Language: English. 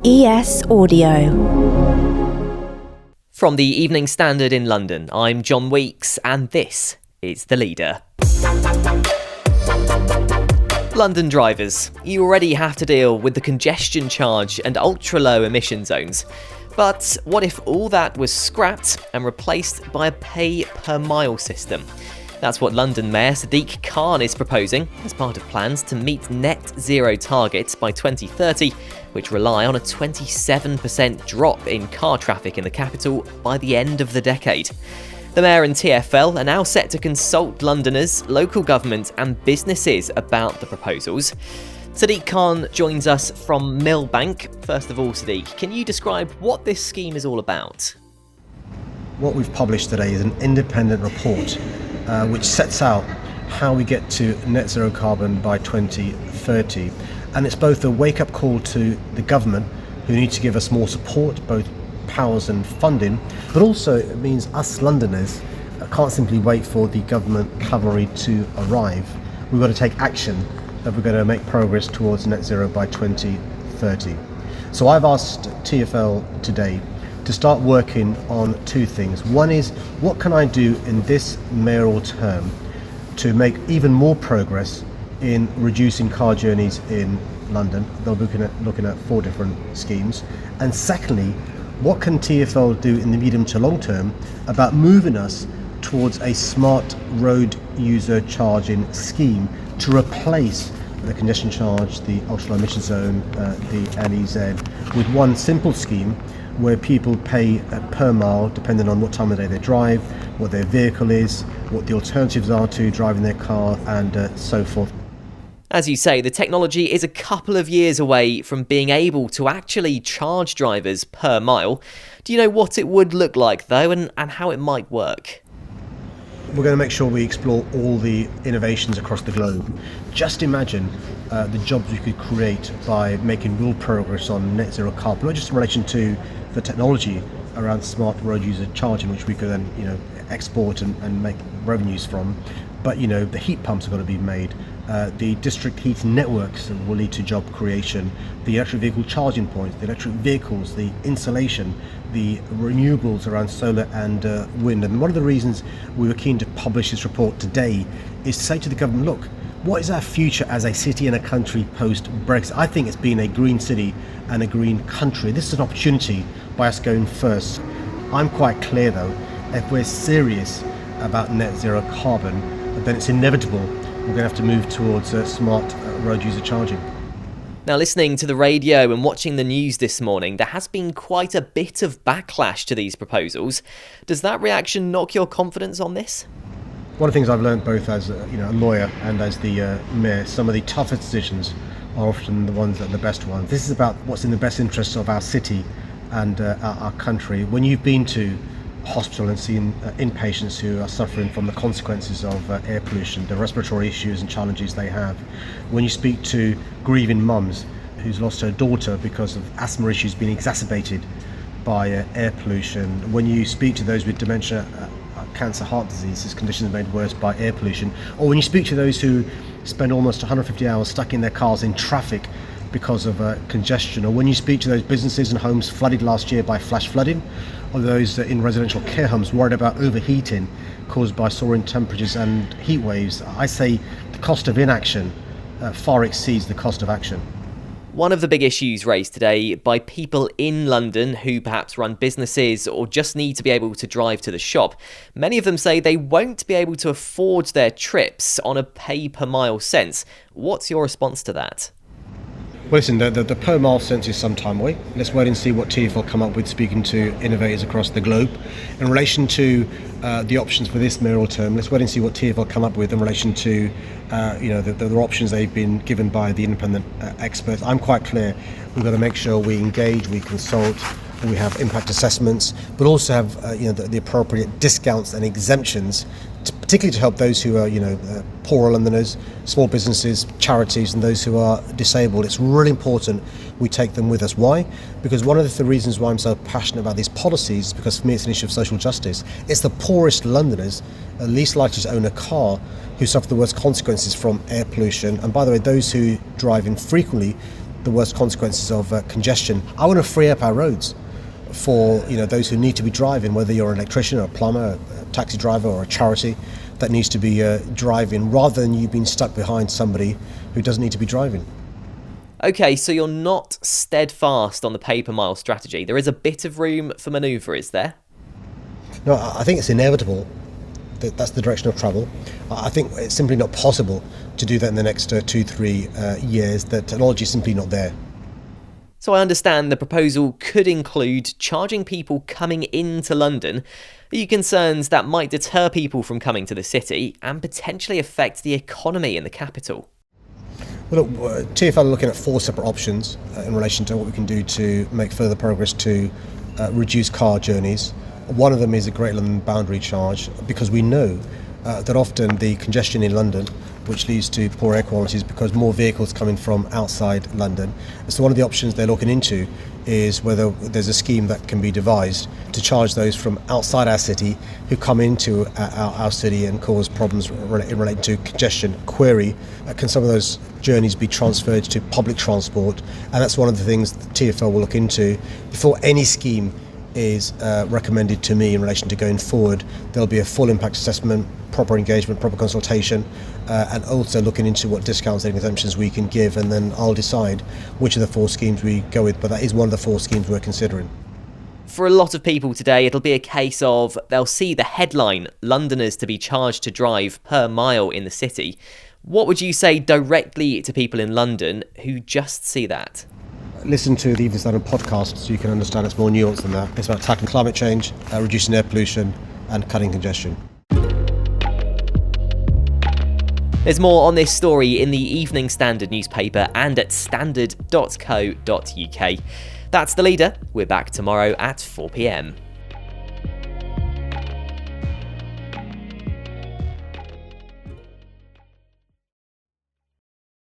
ES Audio. From the Evening Standard in London, I'm John Weeks, and this is The Leader. London drivers, you already have to deal with the congestion charge and ultra-low emission zones. But what if all that was scrapped and replaced by a pay-per-mile system? That's what London Mayor Sadiq Khan is proposing as part of plans to meet net zero targets by 2030, which rely on a 27% drop in car traffic in the capital by the end of the decade. The Mayor and TfL are now set to consult Londoners, local government and businesses about the proposals. Sadiq Khan joins us from Millbank. First of all, Sadiq, can you describe what this scheme is all about? What we've published today is an independent report which sets out how we get to net zero carbon by 2030. And it's both a wake-up call to the government, who need to give us more support, both powers and funding, but also it means us Londoners can't simply wait for the government cavalry to arrive. We've got to take action if we're going to make progress towards net zero by 2030. So I've asked TfL today to start working on two things. One is, what can I do in this mayoral term to make even more progress in reducing car journeys in London? They'll be looking at 4 different schemes. And secondly, what can TfL do in the medium to long term about moving us towards a smart road user charging scheme to replace the congestion charge, the ultra-low emission zone, the LEZ, with one simple scheme where people pay per mile depending on what time of day they drive, what their vehicle is, what the alternatives are to driving their car, and so forth. As you say, the technology is a couple of years away from being able to actually charge drivers per mile. Do you know what it would look like, though, and how it might work? We're going to make sure we explore all the innovations across the globe. Just imagine the jobs we could create by making real progress on net zero carbon, not just in relation to the technology around smart road user charging, which we could then export and make revenues from, but the heat pumps are going to be made. The district heating networks will lead to job creation, the electric vehicle charging points, the electric vehicles, the insulation, the renewables around solar and wind. And one of the reasons we were keen to publish this report today is to say to the government, look, what is our future as a city and a country post-Brexit? I think it's been a green city and a green country. This is an opportunity by us going first. I'm quite clear though, if we're serious about net zero carbon, then it's inevitable we're going to have to move towards smart road user charging. Now, listening to the radio and watching the news this morning, there has been quite a bit of backlash to these proposals. Does that reaction knock your confidence on this? One of the things I've learned both as a lawyer and as the mayor, some of the toughest decisions are often the ones that are the best ones. This is about what's in the best interests of our city and our country. When you've been to hospital and seen inpatients who are suffering from the consequences of air pollution, the respiratory issues and challenges they have, when you speak to grieving mums who's lost her daughter because of asthma issues being exacerbated by air pollution, when you speak to those with dementia, cancer, heart diseases, conditions made worse by air pollution, or when you speak to those who spend almost 150 hours stuck in their cars in traffic because of congestion, or when you speak to those businesses and homes flooded last year by flash flooding, or those in residential care homes worried about overheating caused by soaring temperatures and heat waves, I say the cost of inaction far exceeds the cost of action. One of the big issues raised today by people in London who perhaps run businesses or just need to be able to drive to the shop, many of them say they won't be able to afford their trips on a pay-per-mile sense. What's your response to that? Well, listen, the per mile sense is some time away. Let's wait and see what TfL come up with, speaking to innovators across the globe. In relation to the options for this mayoral term, let's wait and see what TfL come up with in relation to the options they've been given by the independent experts. I'm quite clear, we've got to make sure we engage, we consult, we have impact assessments, but also have the appropriate discounts and exemptions, particularly to help those who are poorer Londoners, small businesses, charities, and those who are disabled. It's really important we take them with us. Why? Because one of the reasons why I'm so passionate about these policies is because for me it's an issue of social justice. It's the poorest Londoners, least likely to own a car, who suffer the worst consequences from air pollution. And by the way, those who drive infrequently the worst consequences of congestion. I want to free up our roads for those who need to be driving, whether you're an electrician or a plumber, a taxi driver or a charity that needs to be driving, rather than you being stuck behind somebody who doesn't need to be driving. Okay, so you're not steadfast on the pay-per-mile strategy. There is a bit of room for manoeuvre, is there? No, I think it's inevitable that that's the direction of travel. I think it's simply not possible to do that in the next 2-3 years. The technology is simply not there. So I understand the proposal could include charging people coming into London. Are you concerned that might deter people from coming to the city and potentially affect the economy in the capital? Well, look, TfL are looking at 4 separate options in relation to what we can do to make further progress to reduce car journeys. One of them is a Great London boundary charge, because we know that often the congestion in London, which leads to poor air quality, is because more vehicles coming from outside London. So one of the options they're looking into is whether there's a scheme that can be devised to charge those from outside our city who come into our city and cause problems relating to congestion. Query, can some of those journeys be transferred to public transport? And that's one of the things the TfL will look into before any scheme is recommended to me in relation to going forward. There'll be a full impact assessment, proper engagement, proper consultation, and also looking into what discounts and exemptions we can give, and then I'll decide which of the 4 schemes we go with, but that is one of the 4 schemes we're considering. For a lot of people today, it'll be a case of they'll see the headline, Londoners to be charged to drive per mile in the city. What would you say directly to people in London who just see that? Listen to the Evening Standard podcast so you can understand it's more nuanced than that. It's about tackling climate change, reducing air pollution and cutting congestion. There's more on this story in the Evening Standard newspaper and at standard.co.uk. That's The Leader. We're back tomorrow at 4 p.m.